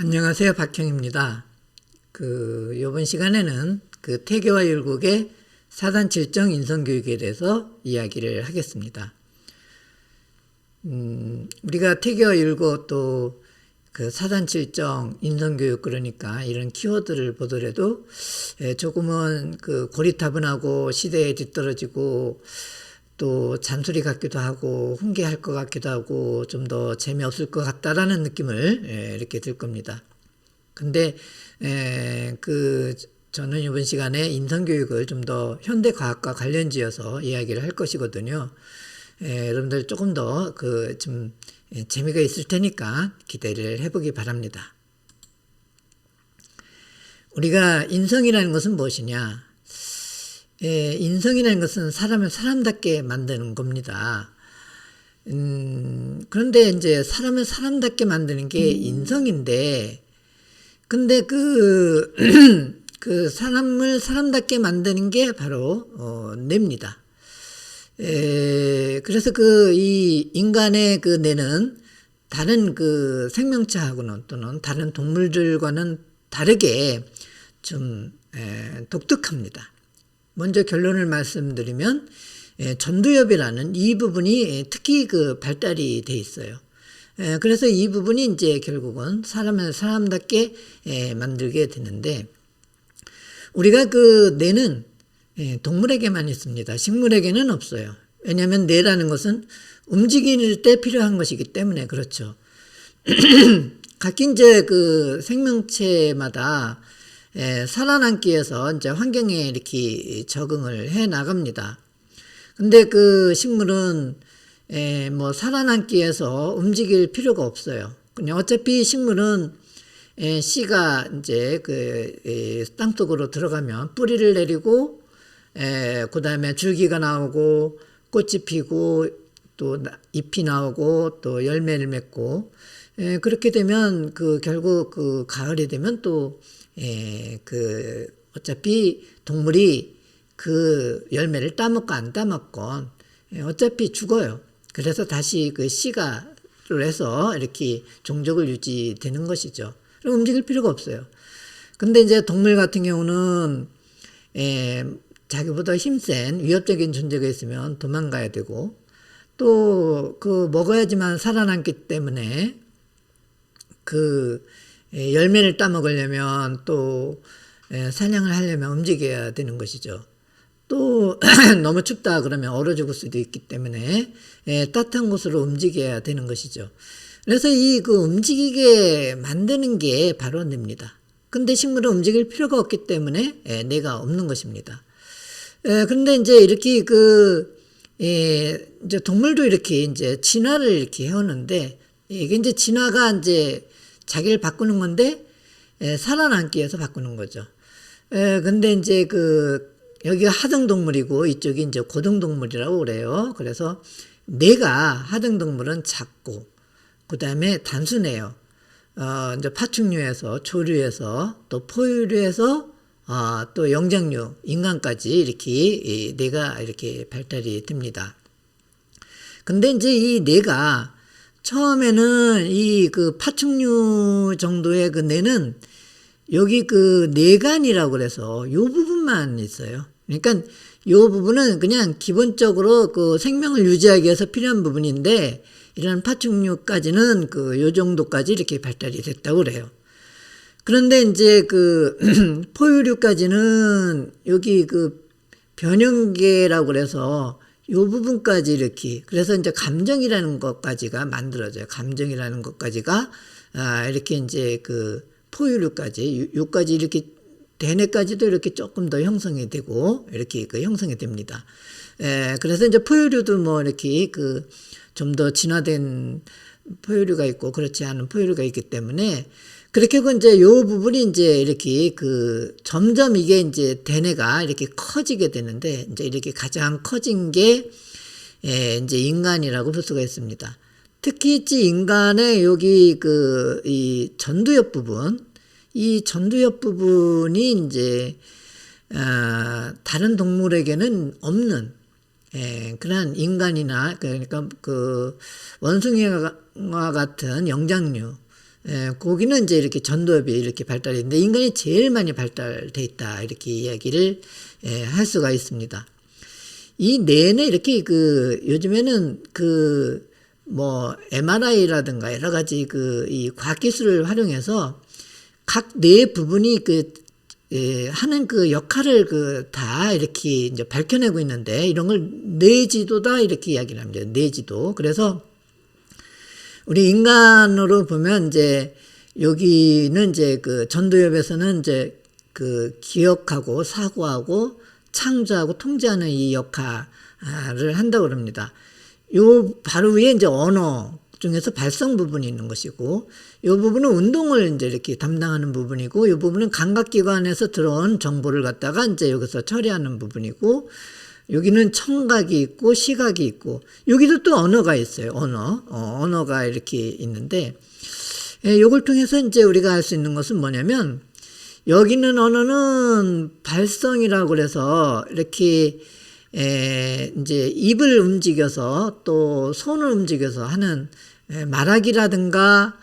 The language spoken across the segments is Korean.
안녕하세요. 박형입니다. 요번 시간에는 태계와 율곡의 사단칠정 인성교육에 대해서 이야기를 하겠습니다. 우리가 태계와 율곡 또 사단칠정 인성교육 그러니까 이런 키워드를 보더라도 조금은 고리타분하고 시대에 뒤떨어지고 또 잔소리 같기도 하고 훈계할 것 같기도 하고 좀 더 재미없을 것 같다라는 느낌을 이렇게 들 겁니다. 근데 저는 이번 시간에 인성교육을 좀 더 현대과학과 관련지어서 이야기를 할 것이거든요. 여러분들 조금 더 좀 재미가 있을 테니까 기대를 해보기 바랍니다. 우리가 인성이라는 것은 무엇이냐? 인성이라는 것은 사람을 사람답게 만드는 겁니다. 그런데 이제 사람을 사람답게 만드는 게 인성인데, 근데 사람을 사람답게 만드는 게 바로 뇌입니다. 그래서 이 인간의 뇌는 다른 생명체하고는 또는 다른 동물들과는 다르게 좀 독특합니다. 먼저 결론을 말씀드리면 전두엽이라는 이 부분이 특히 발달이 돼 있어요. 그래서 이 부분이 이제 결국은 사람을 사람답게 만들게 되는데, 우리가 뇌는 동물에게만 있습니다. 식물에게는 없어요. 왜냐하면 뇌라는 것은 움직일 때 필요한 것이기 때문에 그렇죠. 각기 이제 생명체마다 살아남기 위해서 이제 환경에 이렇게 적응을 해 나갑니다. 근데 식물은 살아남기 위해서 움직일 필요가 없어요. 그냥 어차피 식물은 씨가 이제 땅속으로 들어가면 뿌리를 내리고 그 다음에 줄기가 나오고 꽃이 피고 또 잎이 나오고 또 열매를 맺고 그렇게 되면 결국 가을이 되면 또 어차피 동물이 열매를 따먹고 안 따먹건 어차피 죽어요. 그래서 다시 씨가 해서 이렇게 종족을 유지되는 것이죠. 그럼 움직일 필요가 없어요. 근데 이제 동물 같은 경우는 자기보다 힘센 위협적인 존재가 있으면 도망가야 되고, 또 먹어야지만 살아남기 때문에 열매를 따먹으려면 또 사냥을 하려면 움직여야 되는 것이죠. 또 너무 춥다 그러면 얼어 죽을 수도 있기 때문에 따뜻한 곳으로 움직여야 되는 것이죠. 그래서 움직이게 만드는 게 바로 뇌입니다. 근데 식물은 움직일 필요가 없기 때문에 뇌가 없는 것입니다. 그런데 이제 이렇게 이제 동물도 이렇게 이제 진화를 이렇게 해오는데, 이게 이제 진화가 이제 자기를 바꾸는 건데 살아남기 위해서 바꾸는 거죠. 근데 이제 여기가 하등동물이고 이쪽이 이제 고등동물이라고 그래요. 그래서 뇌가 하등동물은 작고 그 다음에 단순해요. 이제 파충류에서 조류에서 또 포유류에서 또 영장류 인간까지 이렇게 뇌가 이렇게 발달이 됩니다. 근데 이제 이 뇌가 처음에는 파충류 정도의 뇌는 여기 뇌간이라고 그래서 요 부분만 있어요. 그러니까 요 부분은 그냥 기본적으로 생명을 유지하기 위해서 필요한 부분인데, 이런 파충류까지는 요 정도까지 이렇게 발달이 됐다고 그래요. 그런데 이제 포유류까지는 여기 변형계라고 그래서 요 부분까지 이렇게, 그래서 이제 감정이라는 것까지가 만들어져요. 감정이라는 것까지가 이렇게 이제 포유류까지 요까지 이렇게 대뇌까지도 이렇게 조금 더 형성이 되고 이렇게 형성이 됩니다. 그래서 이제 포유류도 뭐 이렇게 좀 더 진화된 포유류가 있고 그렇지 않은 포유류가 있기 때문에, 그렇게 이제 요 부분이 이제 이렇게 점점 이게 이제 대뇌가 이렇게 커지게 되는데, 이제 이렇게 가장 커진 게 이제 인간이라고 볼 수가 있습니다. 특히 인간의 여기 이 전두엽 부분, 이 전두엽 부분이 이제 다른 동물에게는 없는 그런 인간이나 그러니까 원숭이와 같은 영장류 거기는 이제 이렇게 전두엽이 이렇게 발달했는데 인간이 제일 많이 발달돼 있다 이렇게 이야기를 할 수가 있습니다. 이 뇌는 이렇게 요즘에는 뭐 MRI라든가 여러 가지 이 과학기술을 활용해서 각 뇌 부분이 하는 역할을 다 이렇게 이제 밝혀내고 있는데 이런 걸 뇌지도다 이렇게 이야기를 합니다. 뇌지도. 그래서 우리 인간으로 보면 이제 여기는 이제 전두엽에서는 이제 기억하고 사고하고 창조하고 통제하는 이 역할을 한다고 그럽니다. 요 바로 위에 이제 언어 중에서 발성 부분이 있는 것이고, 요 부분은 운동을 이제 이렇게 담당하는 부분이고, 요 부분은 감각기관에서 들어온 정보를 갖다가 이제 여기서 처리하는 부분이고, 여기는 청각이 있고, 시각이 있고, 여기도 또 언어가 있어요. 언어가 이렇게 있는데, 요걸 통해서 이제 우리가 알 수 있는 것은 뭐냐면, 여기 있는 언어는 발성이라고 그래서 이렇게 이제 입을 움직여서 또 손을 움직여서 하는 말하기라든가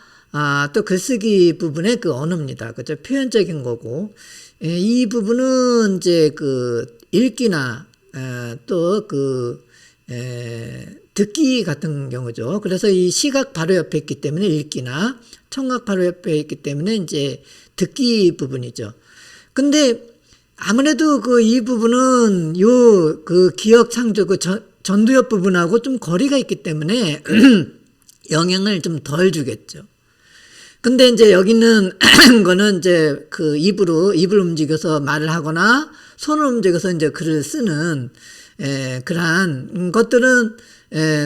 또 글쓰기 부분의 언어입니다. 그죠? 표현적인 거고, 이 부분은 이제 읽기나 또 듣기 같은 경우죠. 그래서 이 시각 바로 옆에 있기 때문에 읽기나 청각 바로 옆에 있기 때문에 이제 듣기 부분이죠. 근데 아무래도 이 부분은 기억 창조 전두엽 부분하고 좀 거리가 있기 때문에 영향을 좀 덜 주겠죠. 근데 이제 여기는 거는 이제 입을 움직여서 말을 하거나 손을 움직여서 이제 글을 쓰는 그러한 것들은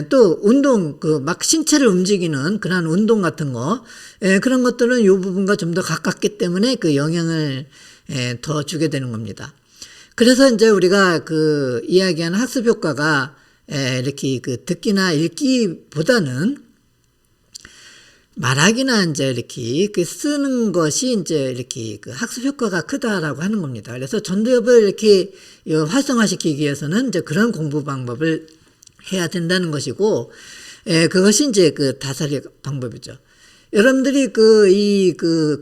또 운동 막 신체를 움직이는 그러한 운동 같은 거 그런 것들은 이 부분과 좀 더 가깝기 때문에 영향을 더 주게 되는 겁니다. 그래서 이제 우리가 이야기하는 학습 효과가 이렇게 듣기나 읽기보다는 말하기나 이제 이렇게 쓰는 것이 이제 이렇게 학습 효과가 크다라고 하는 겁니다. 그래서 전두엽을 이렇게 활성화시키기 위해서는 이제 그런 공부 방법을 해야 된다는 것이고, 그것이 이제 다살이 방법이죠. 여러분들이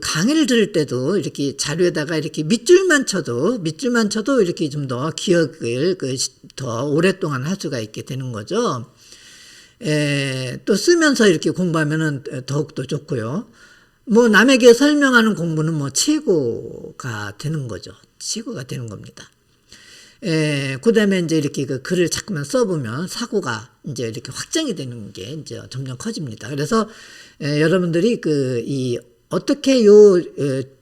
강의를 들을 때도 이렇게 자료에다가 이렇게 밑줄만 쳐도 이렇게 좀 더 기억을 더 오랫동안 할 수가 있게 되는 거죠. 또 쓰면서 이렇게 공부하면은 더욱더 좋고요. 뭐 남에게 설명하는 공부는 뭐 최고가 되는 거죠. 최고가 되는 겁니다. 그 다음에 이제 이렇게 글을 자꾸만 써보면 사고가 이제 이렇게 확장이 되는 게 이제 점점 커집니다. 그래서 여러분들이 어떻게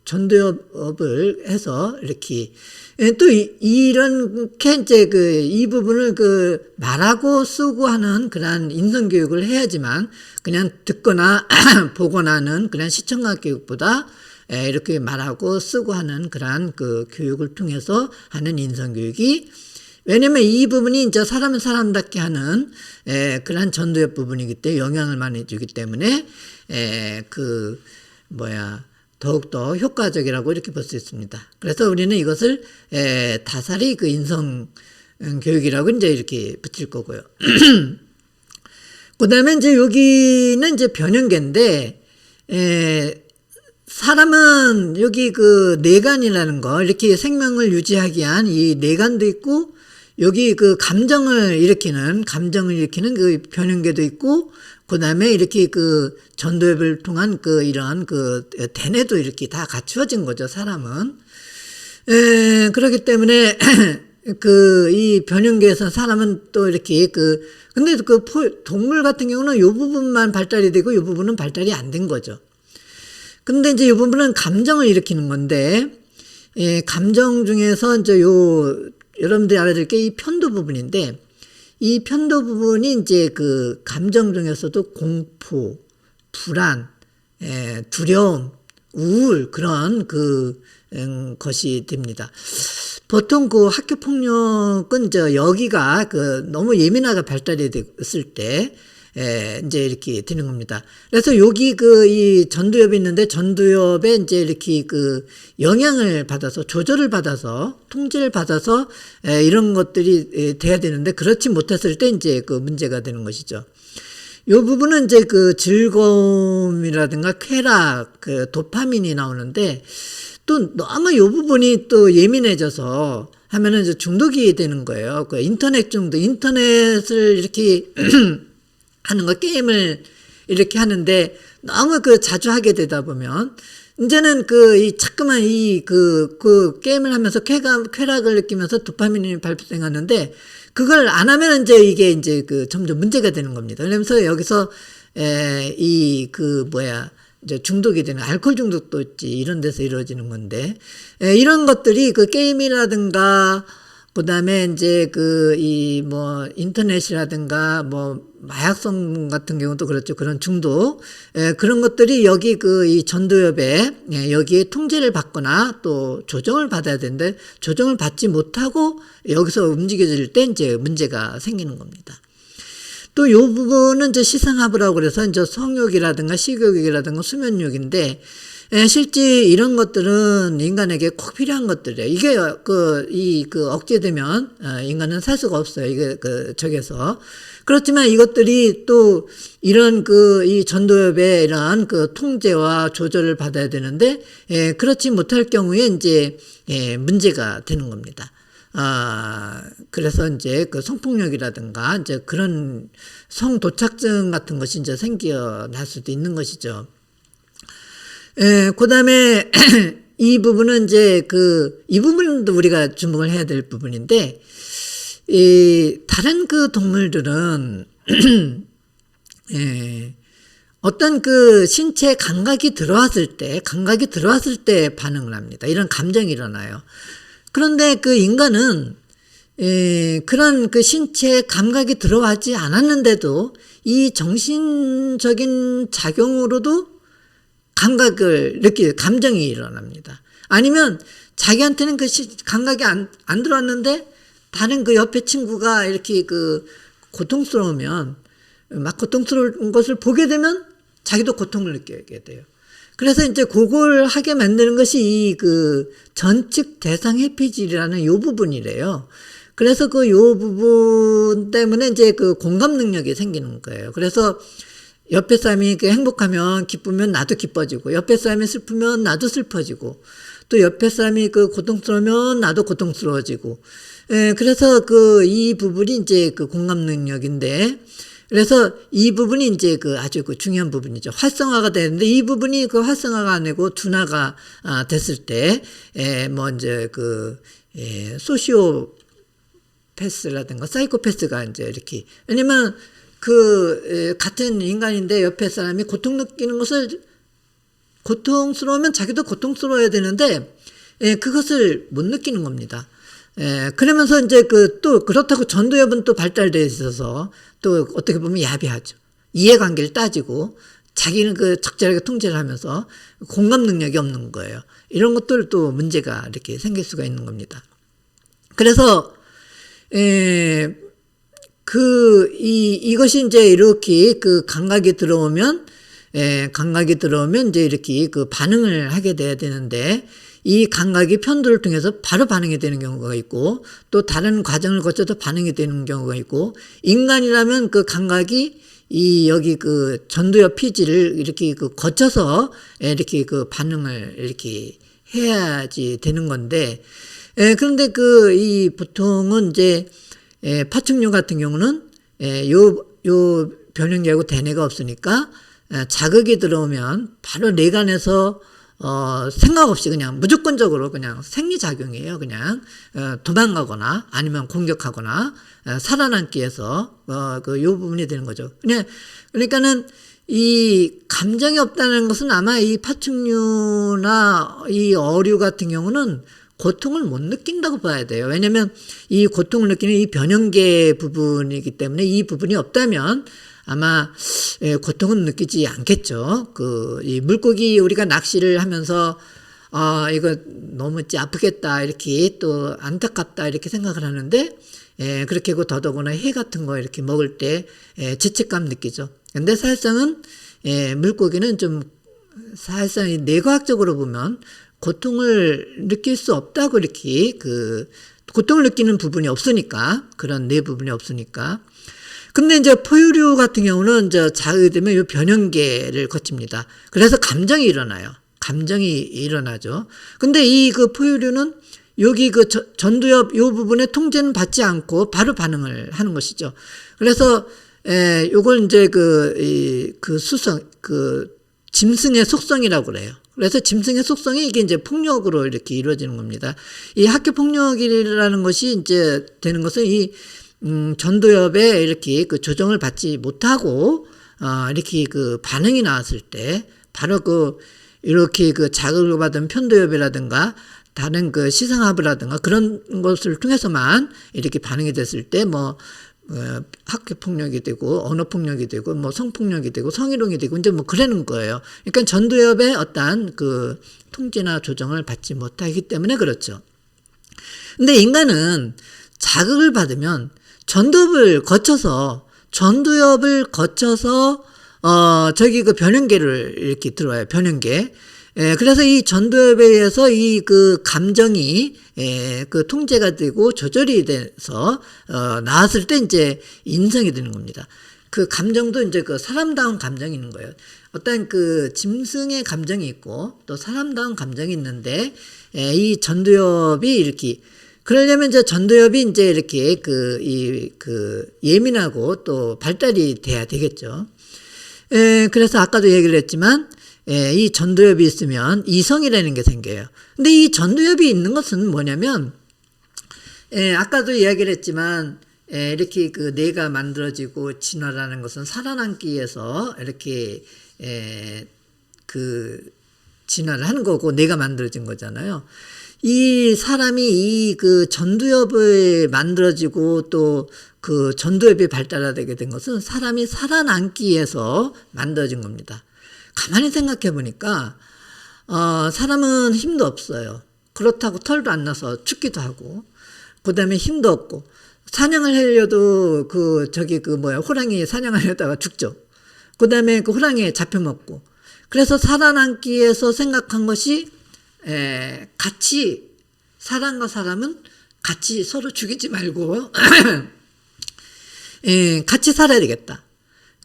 전두엽을 해서 이렇게 또 이렇게 이제 이 부분을 말하고 쓰고 하는 그런 인성 교육을 해야지만 그냥 듣거나 보거나 하는 그런 시청각 교육보다 이렇게 말하고 쓰고 하는 그러한 교육을 통해서 하는 인성 교육이, 왜냐면 이 부분이 이제 사람은 사람답게 하는 그러한 전두엽 부분이기 때문에 영향을 많이 주기 때문에 더욱더 효과적이라고 이렇게 볼 수 있습니다. 그래서 우리는 이것을 다살이 인성 교육이라고 이제 이렇게 붙일 거고요. 그 다음에 이제 여기는 이제 변형계인데, 사람은 여기 뇌관이라는 거, 이렇게 생명을 유지하기 위한 이 뇌관도 있고, 여기 감정을 일으키는 변형계도 있고, 그 다음에 이렇게 전두엽을 통한 이런 대뇌도 이렇게 다 갖추어진 거죠, 사람은. 그렇기 때문에, 이 변형계에서 사람은 또 이렇게 근데 동물 같은 경우는 이 부분만 발달이 되고 이 부분은 발달이 안 된 거죠. 근데 이제 이 부분은 감정을 일으키는 건데, 감정 중에서 이제 여러분들이 알아야 될 게 이 편도 부분인데, 이 편도 부분이 이제 감정 중에서도 공포, 불안, 두려움, 우울, 그런 것이 됩니다. 보통 학교 폭력은 여기가 너무 예민하게 발달이 됐을 때, 이제 이렇게 되는 겁니다. 그래서 여기 이 전두엽이 있는데 전두엽에 이제 이렇게 영향을 받아서 조절을 받아서 통제를 받아서 이런 것들이 돼야 되는데 그렇지 못했을 때 이제 문제가 되는 것이죠. 요 부분은 이제 그 즐거움이라든가 쾌락, 그 도파민이 나오는데 또 너무 요 부분이 또 예민해져서 하면은 이제 중독이 되는 거예요. 그 인터넷 중독, 인터넷을 이렇게 하는 거, 게임을 이렇게 하는데 너무 그 자주 하게 되다 보면 이제는 자꾸만 그 게임을 하면서 쾌락을 느끼면서 도파민이 발생하는데 그걸 안 하면 이제 이게 이제 점점 문제가 되는 겁니다. 그러면서 여기서 이제 중독이 되는 알코올 중독도 있지, 이런 데서 이루어지는 건데, 이런 것들이 그 게임이라든가 그 다음에 이제 인터넷이라든가 마약성 같은 경우도 그렇죠. 그런 중독. 그런 것들이 여기 이 전두엽에 여기에 통제를 받거나 또 조정을 받아야 되는데 조정을 받지 못하고 여기서 움직여질 때 이제 문제가 생기는 겁니다. 또 요 부분은 이제 시상하부라고 그래서 이제 성욕이라든가 식욕이라든가 수면욕인데, 실제 이런 것들은 인간에게 꼭 필요한 것들이에요. 이게 억제되면 인간은 살 수가 없어요. 이게 저기서. 그렇지만 이것들이 또 이런 이 전두엽의 이러한 통제와 조절을 받아야 되는데, 그렇지 못할 경우에 이제 문제가 되는 겁니다. 그래서 이제 성폭력이라든가 이제 그런 성도착증 같은 것이 이제 생겨날 수도 있는 것이죠. 그 다음에 이 부분은 이제 이 부분도 우리가 주목을 해야 될 부분인데, 다른 동물들은 어떤 신체 감각이 들어왔을 때 반응을 합니다. 이런 감정이 일어나요. 그런데 인간은 그런 신체 감각이 들어가지 않았는데도 이 정신적인 작용으로도 감정이 일어납니다. 아니면 자기한테는 감각이 안 들어왔는데 다른 옆에 친구가 이렇게 고통스러우면 막 고통스러운 것을 보게 되면 자기도 고통을 느끼게 돼요. 그래서 이제 그걸 하게 만드는 것이 전측 대상 회피질이라는 요 부분이래요. 그래서 요 부분 때문에 이제 공감 능력이 생기는 거예요. 그래서 옆에 사람이 행복하면 기쁘면 나도 기뻐지고, 옆에 사람이 슬프면 나도 슬퍼지고, 또 옆에 사람이 고통스러우면 나도 고통스러워지고, 그래서 이 부분이 이제 공감 능력인데, 그래서 이 부분이 이제 아주 중요한 부분이죠. 활성화가 되는데 이 부분이 활성화가 안 되고 둔화가 됐을 때, 이제 소시오패스라든가 사이코패스가 이제 이렇게, 왜냐면 같은 인간인데 옆에 사람이 고통 느끼는 것을, 고통스러우면 자기도 고통스러워야 되는데, 그것을 못 느끼는 겁니다. 그러면서 이제 또 그렇다고 전두엽은 또 발달되어 있어서 또 어떻게 보면 야비하죠. 이해관계를 따지고 자기는 적절하게 통제를 하면서 공감 능력이 없는 거예요. 이런 것들도 문제가 이렇게 생길 수가 있는 겁니다. 그래서 이것이 이제 이렇게 감각이 들어오면 이제 이렇게 반응을 하게 돼야 되는데, 이 감각이 편도를 통해서 바로 반응이 되는 경우가 있고, 또 다른 과정을 거쳐서 반응이 되는 경우가 있고, 인간이라면 감각이 여기 전두엽 피지를 이렇게 거쳐서 이렇게 반응을 이렇게 해야지 되는 건데, 그런데 이 보통은 이제 파충류 같은 경우는 요 변형계하고 대뇌가 없으니까 자극이 들어오면 바로 뇌간에서 생각 없이 그냥 무조건적으로 그냥 생리작용이에요. 그냥 도망가거나 아니면 공격하거나 살아남기 위해서 요 부분이 되는 거죠. 그러니까는 이 감정이 없다는 것은 아마 이 파충류나 이 어류 같은 경우는 고통을 못 느낀다고 봐야 돼요. 왜냐하면 이 고통을 느끼는 이 변형계 부분이기 때문에 이 부분이 없다면 아마 고통은 느끼지 않겠죠. 이 물고기 우리가 낚시를 하면서 이거 너무 아프겠다 이렇게 또 안타깝다 이렇게 생각을 하는데, 그렇게 하고 더더구나 해 같은 거 이렇게 먹을 때 죄책감 느끼죠. 근데 사실상은 물고기는 좀 사실상 뇌과학적으로 보면 고통을 느낄 수 없다고 이렇게 고통을 느끼는 부분이 없으니까, 그런 뇌 부분이 없으니까. 근데 이제 포유류 같은 경우는 이제 자극이 되면 이 변형계를 거칩니다. 그래서 감정이 일어나요. 감정이 일어나죠. 근데 이 그 포유류는 여기 그 전두엽 요 부분에 통제는 받지 않고 바로 반응을 하는 것이죠. 그래서 요걸 이제 그 수성 짐승의 속성이라고 그래요. 그래서 짐승의 속성이 이게 이제 폭력으로 이렇게 이루어지는 겁니다. 이 학교 폭력이라는 것이 이제 되는 것은 이 전두엽에 이렇게 그 조정을 받지 못하고 이렇게 그 반응이 나왔을 때 바로 이렇게 그 자극을 받은 편도엽이라든가 다른 그 시상하부라든가 그런 것을 통해서만 이렇게 반응이 됐을 때 학교 폭력이 되고 언어 폭력이 되고 성폭력이 되고 성희롱이 되고 이제 그러는 거예요. 그러니까 전두엽의 어떠한 그 통제나 조정을 받지 못하기 때문에 그렇죠. 근데 인간은 자극을 받으면 전두엽을 거쳐서 그 변형계를 이렇게 들어와요. 변형계. 그래서 이 전두엽에 의해서 이 그 감정이 그 통제가 되고 조절이 돼서 나왔을 때 이제 인성이 되는 겁니다. 그 감정도 이제 그 사람다운 감정이 있는 거예요. 어떤 그 짐승의 감정이 있고 또 사람다운 감정이 있는데 이 전두엽이 이렇게 그러려면 이제 전두엽이 이제 이렇게 예민하고 또 발달이 돼야 되겠죠. 그래서 아까도 얘기를 했지만 이 전두엽이 있으면 이성이라는 게 생겨요. 근데 이 전두엽이 있는 것은 뭐냐면 아까도 이야기를 했지만 이렇게 그 뇌가 만들어지고 진화라는 것은 살아남기 위해서 이렇게 그 진화를 하는 거고 뇌가 만들어진 거잖아요. 이 사람이 이 그 전두엽을 만들어지고 또 그 전두엽이 발달하게 된 것은 사람이 살아남기 위해서 만들어진 겁니다. 가만히 생각해 보니까 사람은 힘도 없어요. 그렇다고 털도 안 나서 죽기도 하고 그다음에 힘도 없고 사냥을 하려도 호랑이 사냥하려다가 죽죠. 그다음에 그 호랑이에 잡혀 먹고 그래서 살아남기 위해서 생각한 것이 같이 사람과 사람은 같이 서로 죽이지 말고 같이 살아야 되겠다.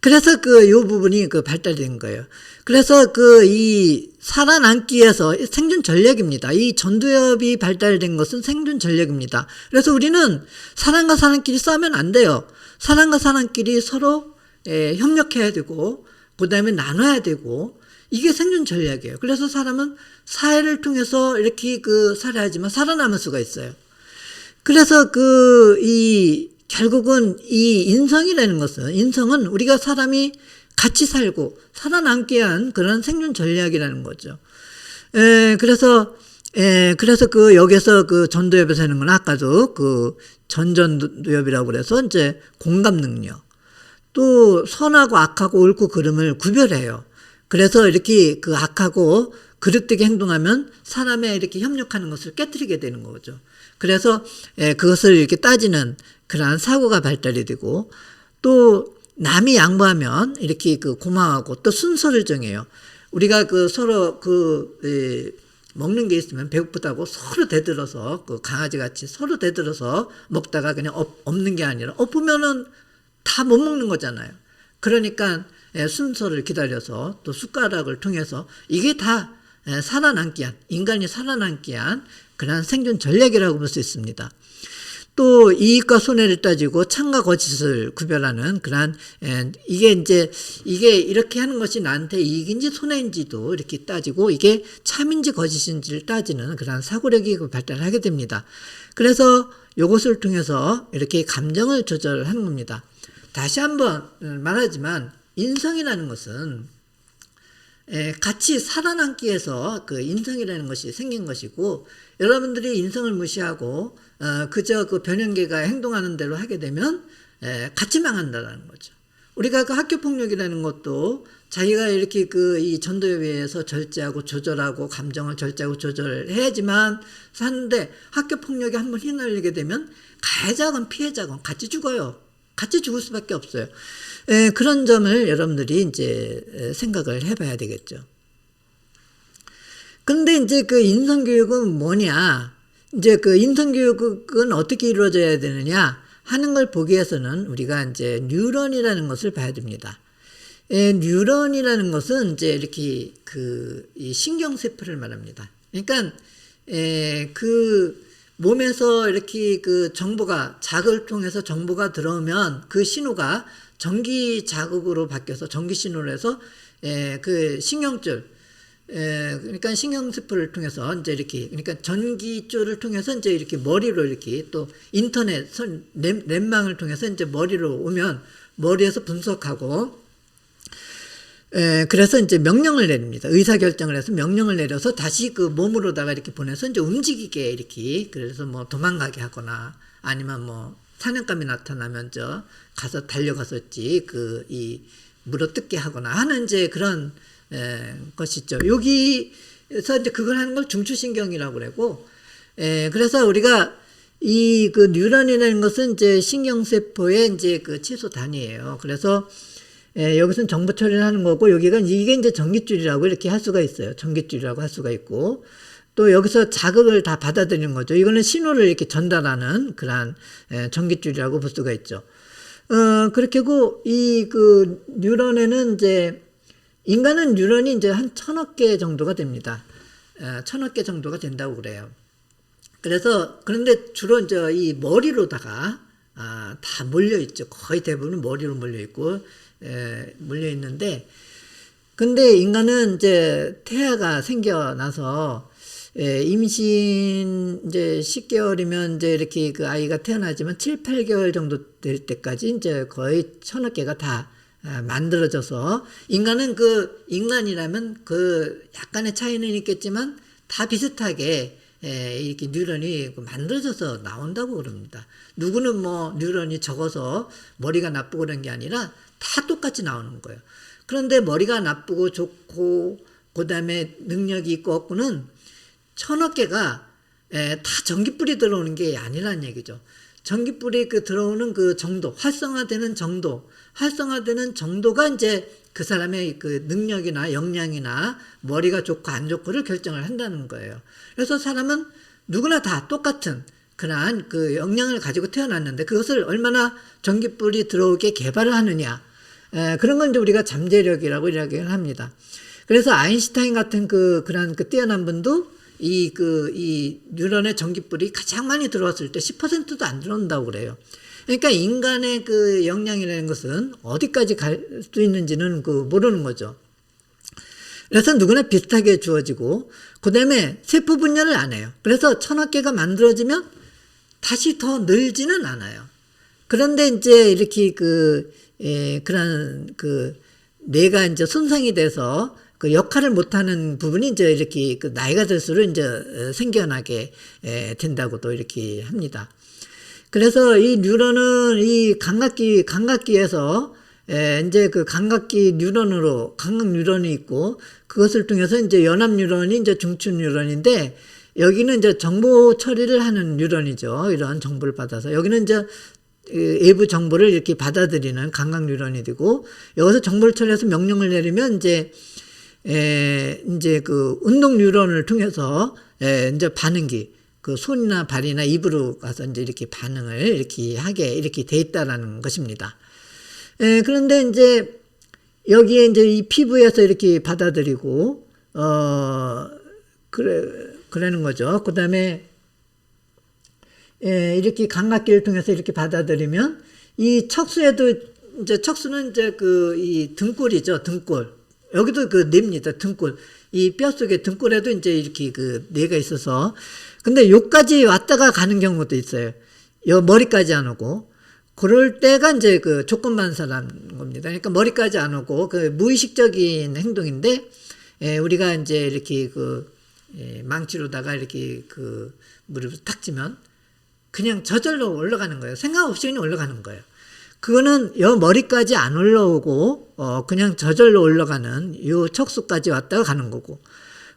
그래서 요 부분이 발달된 거예요. 그래서 이 살아남기 위해서 생존 전략입니다. 이 전두엽이 발달된 것은 생존 전략입니다. 그래서 우리는 사람과 사람끼리 싸우면 안 돼요. 사람과 사람끼리 서로 협력해야 되고 그 다음에 나눠야 되고 이게 생존 전략이에요. 그래서 사람은 사회를 통해서 이렇게 살아야지만 살아남을 수가 있어요. 그래서 결국은 이 인성은 우리가 사람이 같이 살고 살아남게 한 그런 생존 전략이라는 거죠. 그래서 여기서 전두엽에서 하는 건 아까도 전전두엽이라고 그래서 이제 공감 능력. 또 선하고 악하고 옳고 그름을 구별해요. 그래서 이렇게 악하고 그릇되게 행동하면 사람의 이렇게 협력하는 것을 깨뜨리게 되는 거죠. 그래서 그것을 이렇게 따지는 그러한 사고가 발달이 되고 또 남이 양보하면 이렇게 고마워하고 또 순서를 정해요. 우리가 서로 먹는 게 있으면 배고프다고 서로 대들어서 강아지 같이 서로 대들어서 먹다가 그냥 없는 게 아니라 엎으면은 다 못 먹는 거잖아요. 그러니까 순서를 기다려서 또 숟가락을 통해서 이게 다 살아남기 위한 인간이 살아남기 위한 그런 생존 전략이라고 볼 수 있습니다. 또 이익과 손해를 따지고 참과 거짓을 구별하는 그러한 이게 이렇게 하는 것이 나한테 이익인지 손해인지도 이렇게 따지고 이게 참인지 거짓인지를 따지는 그러한 사고력이 발달하게 됩니다. 그래서 이것을 통해서 이렇게 감정을 조절하는 겁니다. 다시 한번 말하지만 인성이라는 것은 같이 살아남기 위해서 인성이라는 것이 생긴 것이고 여러분들이 인성을 무시하고 그저 변형계가 행동하는 대로 하게 되면 같이 망한다라는 거죠. 우리가 학교 폭력이라는 것도 자기가 이렇게 이 전도엽에 의해서 절제하고 조절하고 감정을 절제하고 조절해야지만 사는데 학교 폭력이 한번 휘날리게 되면 가해자건 피해자건 같이 죽어요. 같이 죽을 수밖에 없어요. 그런 점을 여러분들이 이제 생각을 해봐야 되겠죠. 근데 이제 인성교육은 뭐냐? 이제 인성교육은 어떻게 이루어져야 되느냐? 하는 걸 보기 위해서는 우리가 이제 뉴런이라는 것을 봐야 됩니다. 뉴런이라는 것은 이제 이렇게 이 신경세포를 말합니다. 그러니까 그 몸에서 이렇게 그 정보가 자극을 통해서 정보가 들어오면 그 신호가 전기 자극으로 바뀌어서 전기 신호로 해서 그 신경줄 그러니까 신경세포를 통해서 이제 이렇게 그러니까 전기줄을 통해서 이제 이렇게 머리로 이렇게 또 인터넷 넷망을 통해서 이제 머리로 오면 머리에서 분석하고 그래서 이제 명령을 내립니다. 의사결정을 해서 명령을 내려서 다시 그 몸으로다가 이렇게 보내서 이제 움직이게 이렇게 그래서 뭐 도망가게 하거나 아니면 뭐 사냥감이 나타나면 가서 달려갔었지 이 물어뜯게 하거나 하는 이제 그런 것이죠. 여기서 이제 그걸 하는 걸 중추신경이라고 그러고 그래서 우리가 이 그 뉴런이라는 것은 이제 신경세포의 이제 그 치수 단위예요. 그래서 여기서는 정보 처리를 하는 거고 이게 이제 전깃줄이라고 이렇게 할 수가 있어요. 전깃줄이라고 할 수가 있고 또 여기서 자극을 다 받아들이는 거죠. 이거는 신호를 이렇게 전달하는 그러한 전깃줄이라고 볼 수가 있죠. 그렇게 하고 이 그 뉴런에는 이제 인간은 뉴런이 이제 한 1000억 개 정도가 됩니다. 1000억 개 정도가 된다고 그래요. 그런데 주로 이제 이 머리로다가 다 몰려 있죠. 거의 대부분 머리로 몰려 있고 몰려 있는데 근데 인간은 이제 태아가 생겨나서 임신 이제 10개월이면 이제 이렇게 그 아이가 태어나지만 7, 8개월 정도 될 때까지 이제 거의 1000억 개가 다 만들어져서 인간이라면 그 약간의 차이는 있겠지만 다 비슷하게 이렇게 뉴런이 만들어져서 나온다고 그럽니다. 누구는 뭐 뉴런이 적어서 머리가 나쁘고 그런 게 아니라 다 똑같이 나오는 거예요. 그런데 머리가 나쁘고 좋고 그다음에 능력이 있고 없고는 1000억 개가 다 전기불이 들어오는 게 아니라는 얘기죠. 전기불이 들어오는 그 정도, 활성화되는 정도가 이제 그 사람의 그 능력이나 역량이나 머리가 좋고 안 좋고를 결정을 한다는 거예요. 그래서 사람은 누구나 다 똑같은 그러한 그 역량을 가지고 태어났는데 그것을 얼마나 전기불이 들어오게 개발을 하느냐. 그런 건 이제 우리가 잠재력이라고 이야기를 합니다. 그래서 아인슈타인 같은 그런 뛰어난 분도 이 뉴런의 전기불이 가장 많이 들어왔을 때 10%도 안 들어온다고 그래요. 그러니까 인간의 그 역량이라는 것은 어디까지 갈 수 있는지는 모르는 거죠. 그래서 누구나 비슷하게 주어지고, 그 다음에 세포 분열을 안 해요. 그래서 1000억 개가 만들어지면 다시 더 늘지는 않아요. 그런데 이제 이렇게 그런 뇌가 이제 손상이 돼서 그 역할을 못하는 부분이 이제 이렇게 나이가 들수록 이제 생겨나게 된다고도 이렇게 합니다. 그래서 이 뉴런은 이 감각기에서 이제 그 감각기 뉴런으로 감각 뉴런이 있고 그것을 통해서 이제 연합 뉴런이 이제 중추 뉴런인데 여기는 이제 정보 처리를 하는 뉴런이죠. 이런 정보를 받아서 여기는 이제 외부 정보를 이렇게 받아들이는 감각 뉴런이 되고 여기서 정보를 처리해서 명령을 내리면 이제 그 운동 뉴런을 통해서 이제 반응기 그 손이나 발이나 입으로 가서 이제 이렇게 반응을 이렇게 하게 이렇게 돼 있다라는 것입니다. 그런데 이제 여기에 이제 이 피부에서 이렇게 받아들이고 그러는 거죠. 그다음에 이렇게 감각기를 통해서 이렇게 받아들이면 이 척수에도 이제 척수는 이제 이 등골이죠. 등골. 여기도 뇌입니다. 등골. 이 뼈 속에 등골에도 이제 이렇게 뇌가 있어서 근데 요까지 왔다가 가는 경우도 있어요. 요 머리까지 안 오고. 그럴 때가 이제 조건반사라는 겁니다. 그러니까 머리까지 안 오고 무의식적인 행동인데 우리가 이제 이렇게 망치로다가 이렇게 무릎을 탁 치면 그냥 저절로 올라가는 거예요. 생각 없이 그냥 올라가는 거예요. 그거는 요 머리까지 안 올라오고 그냥 저절로 올라가는 요 척수까지 왔다가 가는 거고.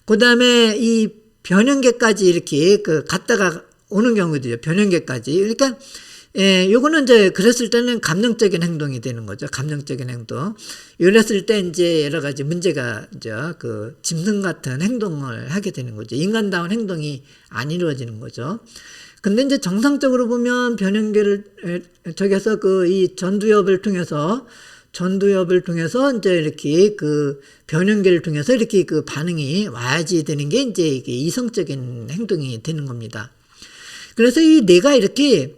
그다음에 이 변형계까지 이렇게 갔다가 오는 경우도 있어요. 변형계까지. 그러니까 요거는 이제 그랬을 때는 감정적인 행동이 되는 거죠. 감정적인 행동. 이랬을 때 이제 여러 가지 문제가 이제 짐승 같은 행동을 하게 되는 거죠. 인간다운 행동이 안 이루어지는 거죠. 근데 이제 정상적으로 보면 변형계를 저기서 그 이 전두엽을 통해서 이제 이렇게 그 변형계를 통해서 이렇게 그 반응이 와야지 되는 게 이제 이게 이성적인 행동이 되는 겁니다. 그래서 이 뇌가 이렇게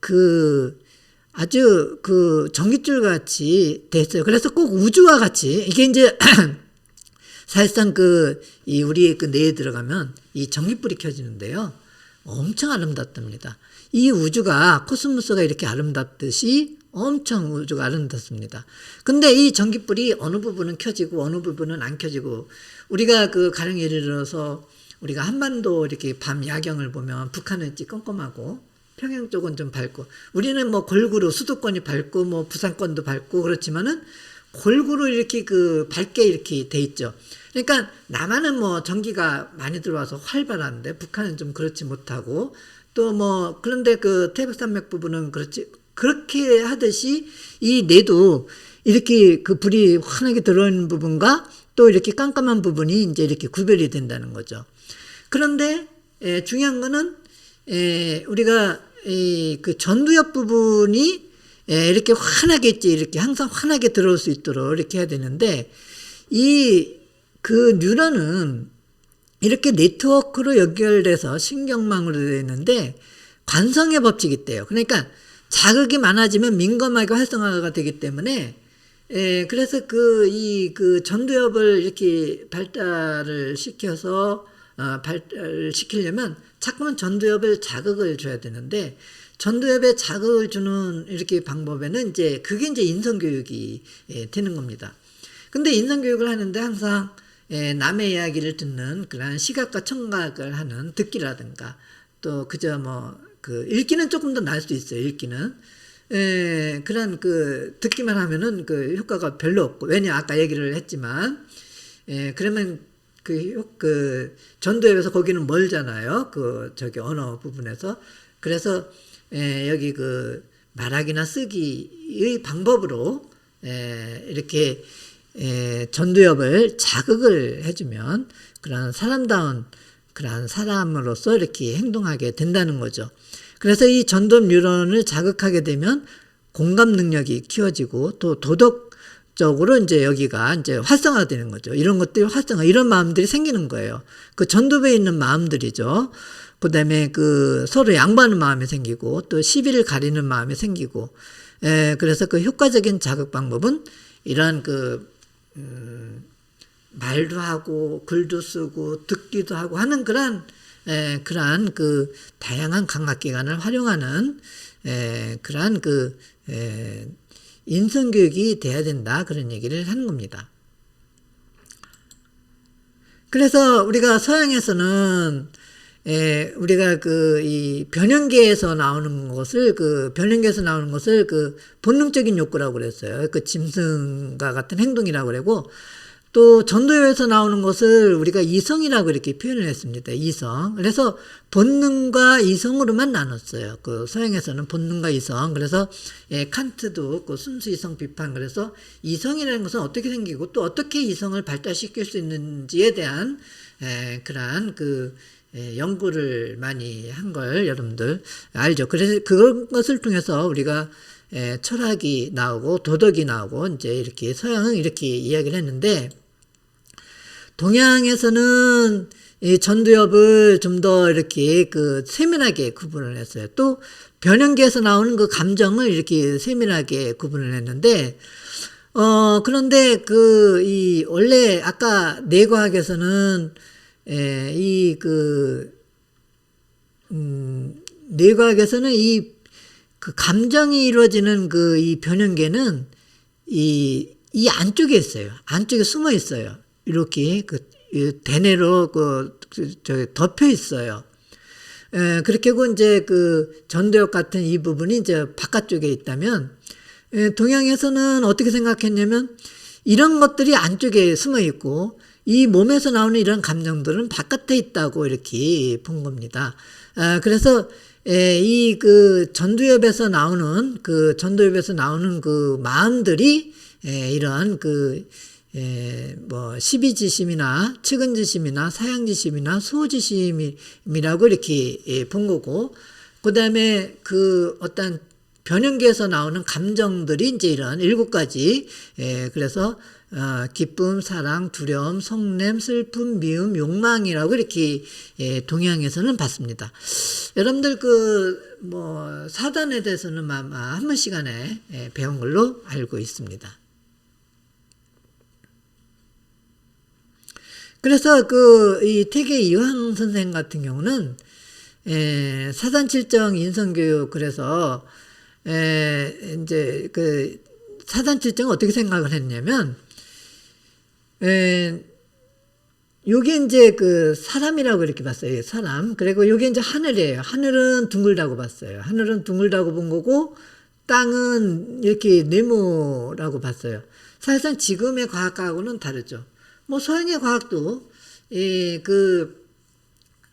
그 아주 그 전깃줄 같이 됐어요. 그래서 꼭 우주와 같이 이게 이제 사실상 이 우리의 그 뇌에 들어가면 이 전깃불이 켜지는데요. 엄청 아름답답니다. 이 우주가 코스모스가 이렇게 아름답듯이 엄청 우주가 아름답습니다. 근데 이 전깃불이 어느 부분은 켜지고 어느 부분은 안 켜지고 우리가 그 가령 예를 들어서 우리가 한반도 이렇게 밤 야경을 보면 북한은 껌껌하고 평양 쪽은 좀 밝고 우리는 뭐 골고루 수도권이 밝고 뭐 부산권도 밝고 그렇지만은 골고루 이렇게 그 밝게 이렇게 돼 있죠. 그러니까 남한은 뭐 전기가 많이 들어와서 활발한데 북한은 좀 그렇지 못하고 또 뭐 그런데 그 태백산맥 부분은 그렇게 하듯이 이 뇌도 이렇게 그 불이 환하게 들어오는 부분과 또 이렇게 깜깜한 부분이 이제 이렇게 구별이 된다는 거죠. 그런데 중요한 거는 우리가 그 전두엽 부분이 이렇게 환하게 있지 이렇게 항상 환하게 들어올 수 있도록 이렇게 해야 되는데 그 뉴런은 이렇게 네트워크로 연결돼서 신경망으로 되어 있는데 관성의 법칙이 있대요. 그러니까 자극이 많아지면 민감하게 활성화가 되기 때문에 그래서 그 전두엽을 이렇게 발달을 시켜서 발달시키려면 자꾸만 전두엽을 자극을 줘야 되는데 전두엽에 자극을 주는 이렇게 방법에는 이제 그게 이제 인성교육이 되는 겁니다. 근데 인성교육을 하는데 항상 남의 이야기를 듣는 그런 시각과 청각을 하는 듣기라든가 또 그저 뭐 그 읽기는 조금 더 나을 수 있어요. 읽기는 그런 그 듣기만 하면은 그 효과가 별로 없고 왜냐 아까 얘기를 했지만 그러면 그 전두엽에서 거기는 멀잖아요. 그 저기 언어 부분에서 그래서 여기 그 말하기나 쓰기의 방법으로 이렇게 전두엽을 자극을 해주면 그런 사람다운 그런 사람으로서 이렇게 행동하게 된다는 거죠. 그래서 이 전두엽 뉴런을 자극하게 되면 공감 능력이 키워지고 또 도덕적으로 이제 여기가 이제 활성화되는 거죠. 이런 것들이 이런 마음들이 생기는 거예요. 그 전두엽에 있는 마음들이죠. 그 다음에 그 서로 양보하는 마음이 생기고 또 시비를 가리는 마음이 생기고 그래서 그 효과적인 자극 방법은 이러한 말도 하고 글도 쓰고 듣기도 하고 하는 그러한 그 다양한 감각기관을 활용하는 그러한 인성교육이 돼야 된다 그런 얘기를 하는 겁니다. 그래서 우리가 서양에서는 우리가 이 변형계에서 나오는 것을 본능적인 욕구라고 그랬어요. 그 짐승과 같은 행동이라고 그러고 또 전두엽에서 나오는 것을 우리가 이성이라고 이렇게 표현을 했습니다. 이성. 그래서 본능과 이성으로만 나눴어요. 그 서양에서는 본능과 이성. 그래서 칸트도 그 순수 이성 비판. 그래서 이성이라는 것은 어떻게 생기고 또 어떻게 이성을 발달시킬 수 있는지에 대한 그러한 연구를 많이 한 걸 여러분들 알죠. 그래서 그것을 통해서 우리가 철학이 나오고 도덕이 나오고 이제 이렇게 서양은 이렇게 이야기를 했는데 동양에서는 이 전두엽을 좀 더 이렇게 세밀하게 구분을 했어요. 또 변형계에서 나오는 그 감정을 이렇게 세밀하게 구분을 했는데 그런데 원래 아까 뇌과학에서는 뇌과학에서는 그 감정이 이루어지는 이 변형계는 이 안쪽에 있어요. 안쪽에 숨어 있어요. 이렇게 대뇌로 덮여 있어요. 그렇게 하고 이제 전두엽 같은 이 부분이 이제 바깥쪽에 있다면 동양에서는 어떻게 생각했냐면 이런 것들이 안쪽에 숨어 있고 이 몸에서 나오는 이런 감정들은 바깥에 있다고 이렇게 본 겁니다. 그래서 전두엽에서 나오는 그 마음들이 이러한 뭐 시비지심이나 측은지심이나 사양지심이나 수호지심이라고 이렇게 본 거고, 그 다음에 그 어떤 변형계에서 나오는 감정들이 이제 이런 7가지, 그래서 기쁨, 사랑, 두려움, 성냄, 슬픔, 미움, 욕망이라고 이렇게 동양에서는 봤습니다. 여러분들 뭐 사단에 대해서는 아마 한 번 시간에 배운 걸로 알고 있습니다. 그래서 이 태계 이황 선생 같은 경우는 사단 칠정 인성교육, 그래서 이제 사단 칠정을 어떻게 생각을 했냐면, 요게 이제 사람이라고 이렇게 봤어요. 사람. 그리고 요게 이제 하늘이에요. 하늘은 둥글다고 봤어요. 하늘은 둥글다고 본 거고, 땅은 이렇게 네모라고 봤어요. 사실상 지금의 과학하고는 다르죠. 뭐 서양의 과학도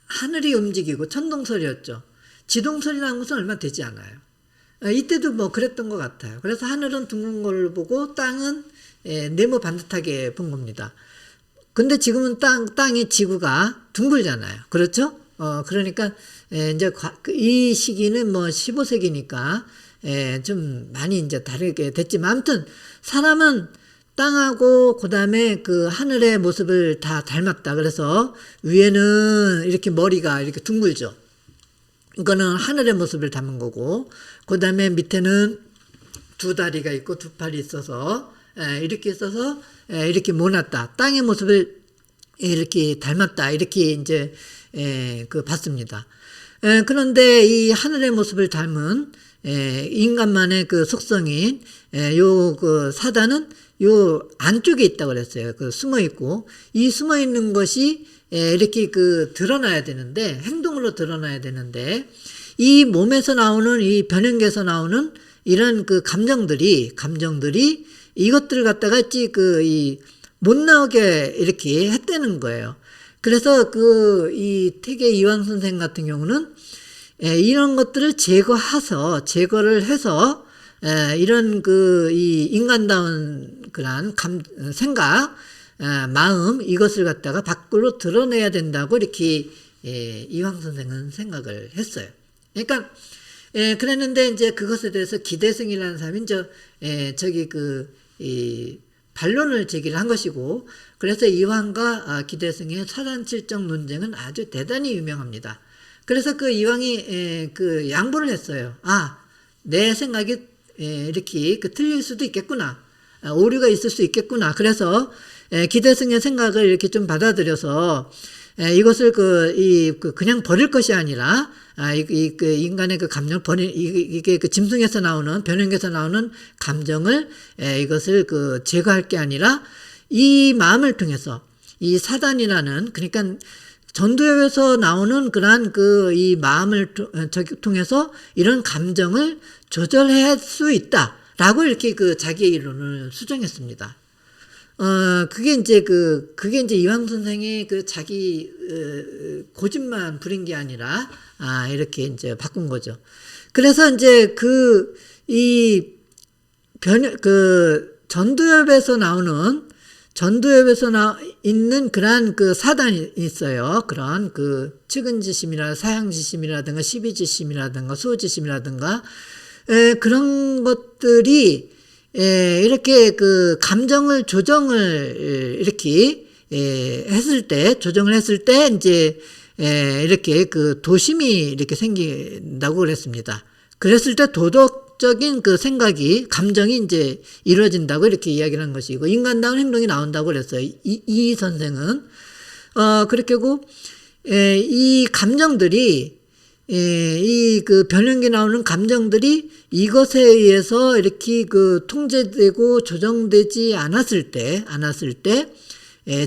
하늘이 움직이고 천동설이었죠. 지동설이라는 것은 얼마 되지 않아요. 이때도 뭐 그랬던 것 같아요. 그래서 하늘은 둥근 걸 보고 땅은 네모 반듯하게 본 겁니다. 근데 지금은 땅의 지구가 둥글잖아요. 그렇죠? 그러니까 이제 이 시기는 뭐 15세기니까 좀 많이 이제 다르게 됐지만, 아무튼 사람은 땅하고 그다음에 하늘의 모습을 다 닮았다. 그래서 위에는 이렇게 머리가 이렇게 둥글죠. 이거는 하늘의 모습을 담은 거고, 그다음에 밑에는 두 다리가 있고 두 팔이 있어서 이렇게 있어서 이렇게 모났다. 땅의 모습을 이렇게 닮았다. 이렇게 이제 봤습니다. 그런데 이 하늘의 모습을 닮은 인간만의 속성인 사단은 요 안쪽에 있다고 그랬어요. 숨어 있고, 이 숨어 있는 것이 이렇게 드러나야 되는데, 행동으로 드러나야 되는데, 이 몸에서 나오는, 이 변형계에서 나오는 이런 감정들이 이것들을 갖다가 못 나오게 이렇게 했다는 거예요. 그래서 이 태계 이황 선생 같은 경우는 이런 것들을 제거를 해서 이런 이 인간다운 그런 생각, 마음, 이것을 갖다가 밖으로 드러내야 된다고 이렇게 이황 선생은 생각을 했어요. 그러니까 그랬는데 이제 그것에 대해서 기대승이라는 사람이 이 반론을 제기를 한 것이고, 그래서 이황과 기대승의 사단칠정 논쟁은 아주 대단히 유명합니다. 그래서 이황이 양보를 했어요. 내 생각이 이렇게 틀릴 수도 있겠구나. 오류가 있을 수 있겠구나. 그래서 기대승의 생각을 이렇게 좀 받아들여서 이것을 그냥 버릴 것이 아니라, 인간의 감정을 이게 짐승에서 나오는, 변형에서 나오는 감정을, 이것을 제거할 게 아니라, 이 마음을 통해서, 이 사단이라는, 그러니까 전두엽에서 나오는 그러한 이 마음을 통해서 이런 감정을 조절할 수 있다라고 이렇게 자기의 이론을 수정했습니다. 그게 이제 이황 선생의 자기 고집만 부린 게 아니라 이렇게 이제 바꾼 거죠. 그래서 이제 전두엽에서 있는 그러한 사단이 있어요. 그런 측은지심이나 사양지심이라든가 시비지심이라든가 수호지심이라든가 그런 것들이 이렇게 감정을 조정을 이렇게 조정을 했을 때 이제 이렇게 도심이 이렇게 생긴다고 그랬습니다. 그랬을 때 도덕적인 생각이, 감정이 이제 이루어진다고 이렇게 이야기를 한 것이고, 인간다운 행동이 나온다고 그랬어요. 이 선생은. 그렇게 하고, 이 감정들이, 이 변형계 나오는 감정들이 이것에 의해서 이렇게 통제되고 조정되지 않았을 때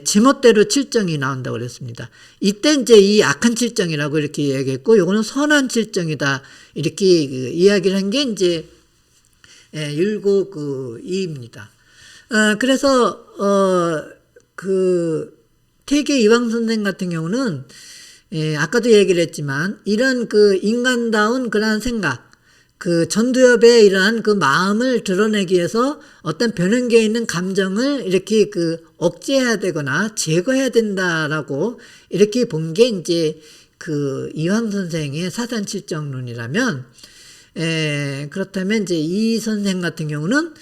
제멋대로 칠정이 나온다고 그랬습니다. 이때 이제 이 악한 칠정이라고 이렇게 얘기했고, 요거는 선한 칠정이다 이렇게 이야기를 한 게 이제 율곡이입니다. 그래서 태계 이황 선생 같은 경우는 아까도 얘기를 했지만, 이런 인간다운 그러한 생각, 전두엽의 이러한 마음을 드러내기 위해서 어떤 변형계에 있는 감정을 이렇게 억제해야 되거나 제거해야 된다라고 이렇게 본 게 이제 그 이황 선생의 사단칠정론이라면, 그렇다면 이제 이 선생 같은 경우는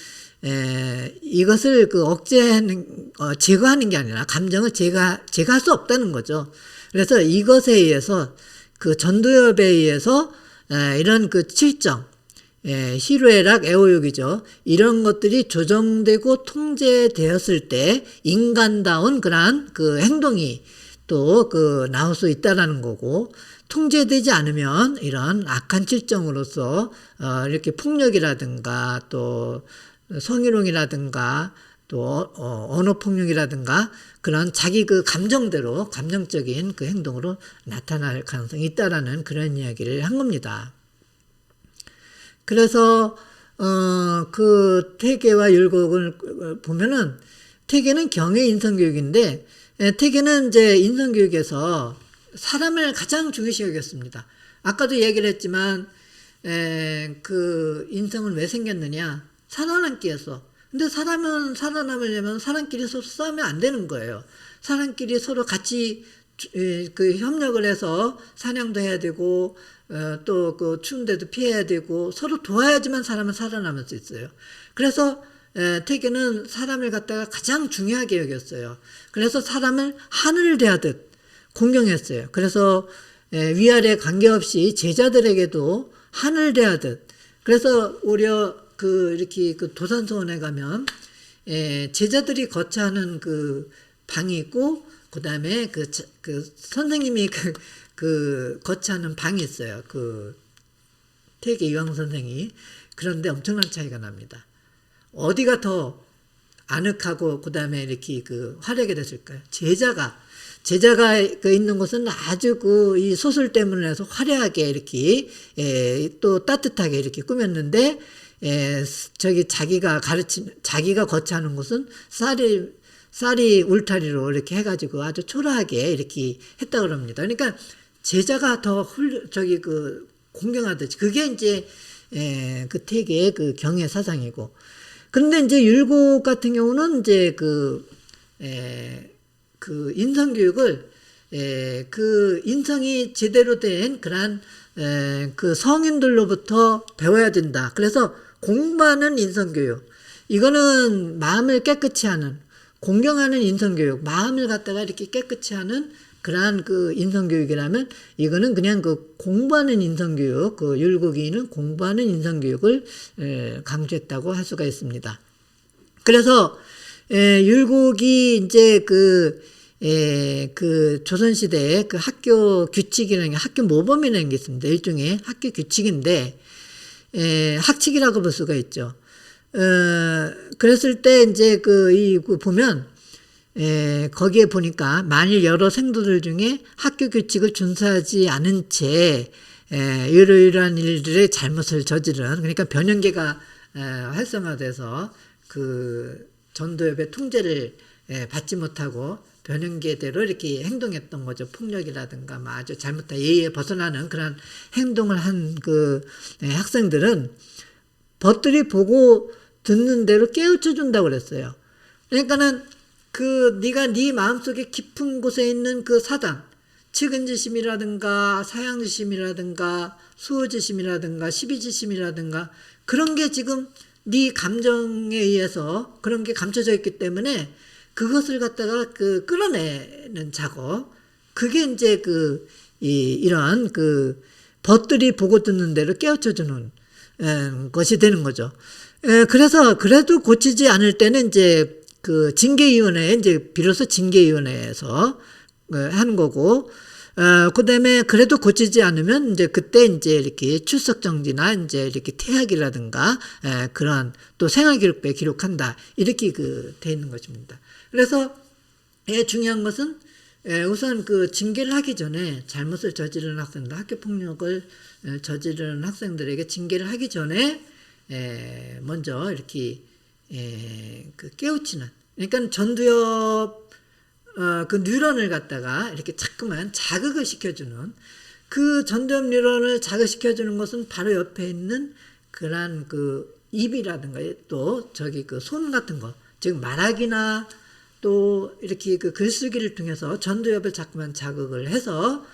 이것을 그 억제하는, 제거하는 게 아니라 감정을 제거할 수 없다는 거죠. 그래서 이것에 의해서 그 전두엽에 의해서 이런 그 칠정, 희루애락, 애호욕이죠. 이런 것들이 조정되고 통제되었을 때 인간다운 그러한 그 행동이 또 그 나올 수 있다라는 거고, 통제되지 않으면 이런 악한 칠정으로서 이렇게 폭력이라든가 또 성희롱이라든가 또 언어폭력이라든가 그런 자기 그 감정대로 감정적인 그 행동으로 나타날 가능성이 있다라는 그런 이야기를 한 겁니다. 그래서 그 태계와 율곡을 보면은, 태계는 경의 인성교육인데, 태계는 이제 인성교육에서 사람을 가장 중요시 여겼습니다. 아까도 얘기를 했지만 그 인성은 왜 생겼느냐? 살아남기 위해서. 근데 사람은 살아남으려면 사람끼리 서로 싸우면 안 되는 거예요. 사람끼리 서로 같이 그 협력을 해서 사냥도 해야 되고 또 그 추운데도 피해야 되고 서로 도와야지만 사람은 살아남을 수 있어요. 그래서 태계는 사람을 갖다가 가장 중요하게 여겼어요. 그래서 사람을 하늘을 대하듯 공경했어요. 그래서 위아래 관계없이 제자들에게도 하늘을 대하듯. 그래서 오히려 그 이렇게 그 도산서원에 가면 제자들이 거처하는 그 방이 있고, 그 다음에 그 선생님이 그 거처하는 방이 있어요. 그 태계 이황 선생이. 그런데 엄청난 차이가 납니다. 어디가 더 아늑하고 그 다음에 이렇게 그 화려하게 됐을까요? 제자가 그 있는 곳은 아주 그 이 소술 때문에 해서 화려하게 이렇게 또 따뜻하게 이렇게 꾸몄는데, 저기 자기가 거처하는 곳은 쌀이 울타리로 이렇게 해가지고 아주 초라하게 이렇게 했다 그럽니다. 그러니까 제자가 더 그 공경하듯이, 그게 이제 그 태계의 그 경의 사상이고. 그런데 이제 율곡 같은 경우는 이제 그 인성교육을 그 인성이 제대로 된 그런 그 성인들로부터 배워야 된다. 그래서 공부하는 인성교육, 이거는 마음을 깨끗이 하는, 공경하는 인성교육, 마음을 갖다가 이렇게 깨끗이 하는 그러한 그 인성교육이라면, 이거는 그냥 그 공부하는 인성교육, 그 율곡이는 공부하는 인성교육을 강조했다고 할 수가 있습니다. 그래서 율곡이 이제 그 조선시대에 그 학교 규칙이라는 게, 학교 모범이라는 게 있습니다. 일종의 학교 규칙인데, 학칙이라고 볼 수가 있죠. 그랬을 때 이제 보면, 거기에 보니까 만일 여러 생도들 중에 학교 규칙을 준수하지 않은 채 이러이러한 일들의 잘못을 저지른, 그러니까 변형계가 활성화돼서 그 전도엽의 통제를 받지 못하고 변형계대로 이렇게 행동했던 거죠. 폭력이라든가 아주 잘못한 예의에 벗어나는 그런 행동을 한 그 학생들은 벗들이 보고 듣는 대로 깨우쳐 준다고 그랬어요. 그러니까는 네가 네 마음속에 깊은 곳에 있는 그 사단, 측은지심이라든가 사양지심이라든가 수호지심이라든가 시비지심이라든가 그런 게 지금 네 감정에 의해서 그런 게 감춰져 있기 때문에 그것을 갖다가 끌어내는 작업, 그게 이제 이런 벗들이 보고 듣는 대로 깨우쳐주는 것이 되는 거죠. 그래서 그래도 고치지 않을 때는 이제 징계위원회에 이제 비로소 징계위원회에서 하는 거고, 그 다음에 그래도 고치지 않으면 이제 그때 이제 이렇게 출석정지나 이제 이렇게 퇴학이라든가 그런 또 생활기록부에 기록한다, 이렇게 돼 있는 것입니다. 그래서 중요한 것은 우선 징계를 하기 전에, 잘못을 저지르는 학생들, 학교폭력을 저지르는 학생들에게 징계를 하기 전에 먼저 이렇게 깨우치는, 그러니까 전두엽 그 뉴런을 갖다가 이렇게 자꾸만 자극을 시켜주는, 그 전두엽 뉴런을 자극시켜주는 것은 바로 옆에 있는 그런 입이라든가 또 손 같은 거, 즉 말하기나 또 이렇게 그 글쓰기를 통해서 전두엽을 자꾸만 자극을 해서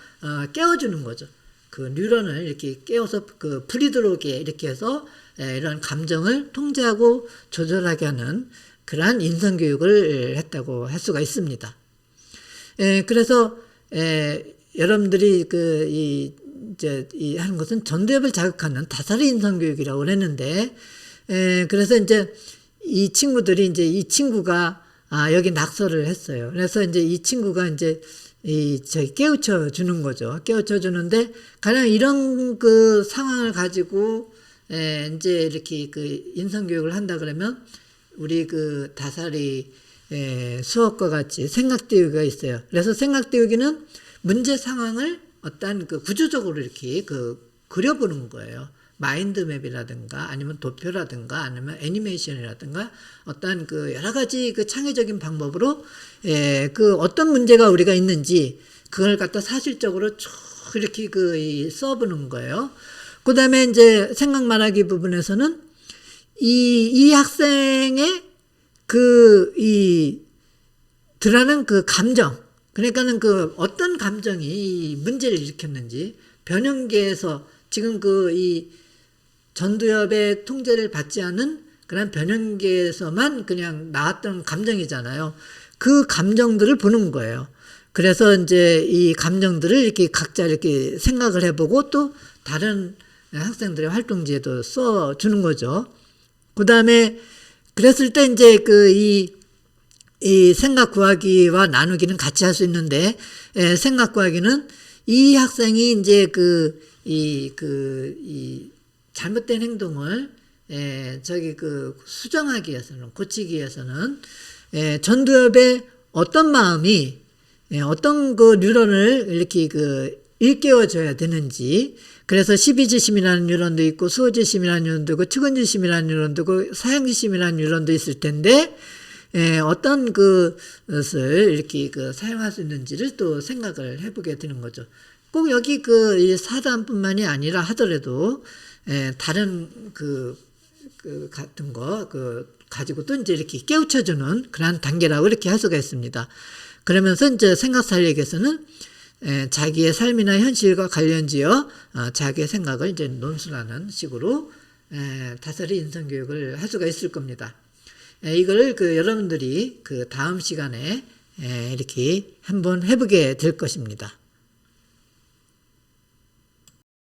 깨워주는 거죠. 그 뉴런을 이렇게 깨워서 그 불이 들어오게 이렇게 해서 이런 감정을 통제하고 조절하게 하는 그러한 인성교육을 했다고 할 수가 있습니다. 그래서 여러분들이 이 하는 것은 전두엽을 자극하는 다사리 인성교육이라고 했는데, 그래서 이제 이 친구가 여기 낙서를 했어요. 그래서 이제 이 친구가 이제 깨우쳐 주는 거죠. 깨우쳐 주는데, 가령 이런 그 상황을 가지고 이제 이렇게 그 인성교육을 한다 그러면 우리 그 다사리 수업과 같이 생각띄우기가 있어요. 그래서 생각띄우기는 문제 상황을 어떤 그 구조적으로 이렇게 그 그려보는 거예요. 마인드맵이라든가 아니면 도표라든가 아니면 애니메이션이라든가 어떤 그 여러 가지 그 창의적인 방법으로 그 어떤 문제가 우리가 있는지 그걸 갖다 사실적으로 쭉 이렇게 그 써보는 거예요. 그 다음에 이제 생각 말하기 부분에서는 이 학생의 드러나는 그 감정, 그러니까는 그 어떤 감정이 이 문제를 일으켰는지 변형계에서 지금 이 전두엽의 통제를 받지 않은 그런 변형계에서만 그냥 나왔던 감정이잖아요. 그 감정들을 보는 거예요. 그래서 이제 이 감정들을 이렇게 각자 이렇게 생각을 해보고 또 다른 학생들의 활동지에도 써주는 거죠. 그 다음에 그랬을 때 이제 이 생각 구하기와 나누기는 같이 할 수 있는데, 생각 구하기는 이 학생이 이제 잘못된 행동을 수정하기 위해서는, 고치기 위해서는 전두엽의 어떤 마음이 어떤 그 뉴런을 이렇게 일깨워줘야 되는지, 그래서 십이지심이라는 뉴런도 있고 수호지심이라는 뉴런도 있고 측은지심이라는 뉴런도 있고 사형지심이라는 뉴런도 있을 텐데, 어떤 것을 이렇게 사용할 수 있는지를 또 생각을 해보게 되는 거죠. 꼭 여기 이 사단뿐만이 아니라 하더라도 다른 같은 거 가지고 또 이제 이렇게 깨우쳐주는 그러한 단계라고 이렇게 할 수가 있습니다. 그러면서 이제 생각 살리기에서는 자기의 삶이나 현실과 관련지어 자기의 생각을 이제 논술하는 식으로 다스리 인성교육을 할 수가 있을 겁니다. 이걸 여러분들이 다음 시간에 이렇게 한번 해보게 될 것입니다.